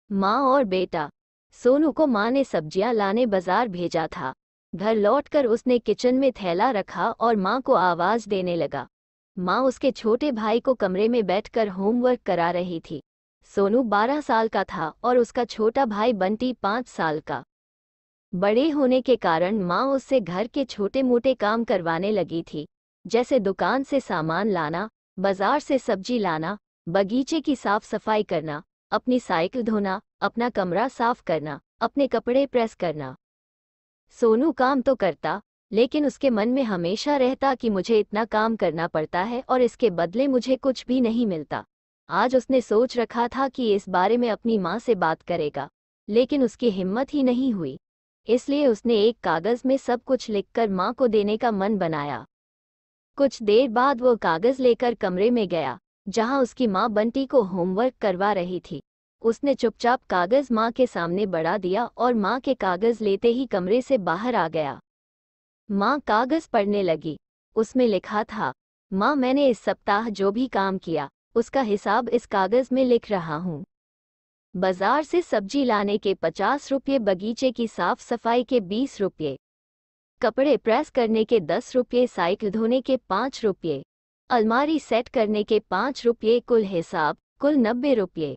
माँ और बेटा। सोनू को माँ ने सब्जियां लाने बाजार भेजा था। घर लौटकर उसने किचन में थैला रखा और माँ को आवाज देने लगा। माँ उसके छोटे भाई को कमरे में बैठकर होमवर्क करा रही थी। सोनू 12 साल का था और उसका छोटा भाई बंटी 5 साल का। बड़े होने के कारण माँ उससे घर के छोटे मोटे काम करवाने लगी थी, जैसे दुकान से सामान लाना, बाजार से सब्जी लाना, बगीचे की साफ सफाई करना, अपनी साइकिल धोना, अपना कमरा साफ करना, अपने कपड़े प्रेस करना। सोनू काम तो करता, लेकिन उसके मन में हमेशा रहता कि मुझे इतना काम करना पड़ता है और इसके बदले मुझे कुछ भी नहीं मिलता। आज उसने सोच रखा था कि इस बारे में अपनी माँ से बात करेगा, लेकिन उसकी हिम्मत ही नहीं हुई। इसलिए उसने एक कागज में सब कुछ लिखकर माँ को देने का मन बनाया। कुछ देर बाद वो कागज लेकर कमरे में गया, जहाँ उसकी माँ बंटी को होमवर्क करवा रही थी। उसने चुपचाप कागज माँ के सामने बढ़ा दिया और माँ के कागज लेते ही कमरे से बाहर आ गया। माँ कागज पढ़ने लगी। उसमें लिखा था, माँ मैंने इस सप्ताह जो भी काम किया, उसका हिसाब इस कागज में लिख रहा हूँ। बाजार से सब्जी लाने के 50 रुपये, बगीचे की साफ सफाई के 20 रुपये, कपड़े प्रेस करने के 10 रुपये, साइकिल धोने के 5 रुपये, अलमारी सेट करने के 5 रुपये, कुल हिसाब कुल 90 रुपये।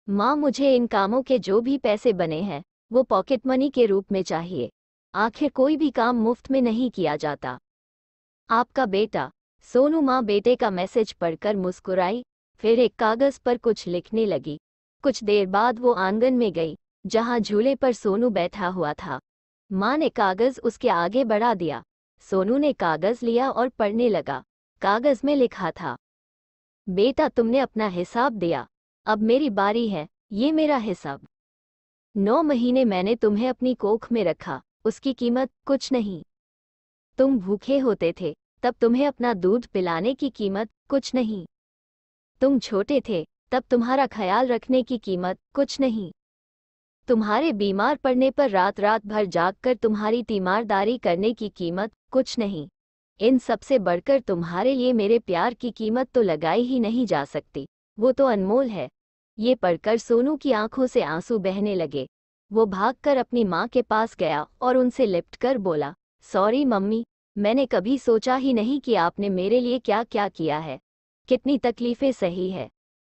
माँ मुझे इन कामों के जो भी पैसे बने हैं वो पॉकेट मनी के रूप में चाहिए। आखिर कोई भी काम मुफ्त में नहीं किया जाता। आपका बेटा। सोनू माँ बेटे का मैसेज पढ़कर मुस्कुराई, फिर एक कागज पर कुछ लिखने लगी। कुछ देर बाद वो आंगन में गई, जहाँ झूले पर सोनू बैठा हुआ था। माँ ने कागज उसके आगे बढ़ा दिया। सोनू ने कागज लिया और पढ़ने लगा। कागज में लिखा था, बेटा तुमने अपना हिसाब दिया, अब मेरी बारी है, ये मेरा हिसाब। 9 महीने मैंने तुम्हें अपनी कोख में रखा, उसकी कीमत कुछ नहीं। तुम भूखे होते थे, तब तुम्हें अपना दूध पिलाने की कीमत कुछ नहीं। तुम छोटे थे, तब तुम्हारा ख्याल रखने की कीमत कुछ नहीं। तुम्हारे बीमार पड़ने पर रात रात भर जागकर तुम्हारी तीमारदारी करने की कीमत कुछ नहीं। इन सबसे बढ़कर तुम्हारे लिए मेरे प्यार की कीमत तो लगाई ही नहीं जा सकती, वो तो अनमोल है। ये पढ़कर सोनू की आंखों से आंसू बहने लगे। वो भागकर अपनी माँ के पास गया और उनसे लिपटकर बोला, सॉरी मम्मी, मैंने कभी सोचा ही नहीं कि आपने मेरे लिए क्या क्या किया है, कितनी तकलीफें सही है।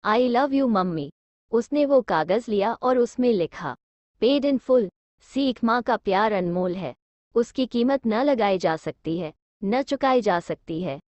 I love you mummy. उसने वो कागज लिया और उसमें लिखा, पेड इन फुल। सीख, माँ का प्यार अनमोल है, उसकी कीमत न लगाई जा सकती है, न चुकाई जा सकती है।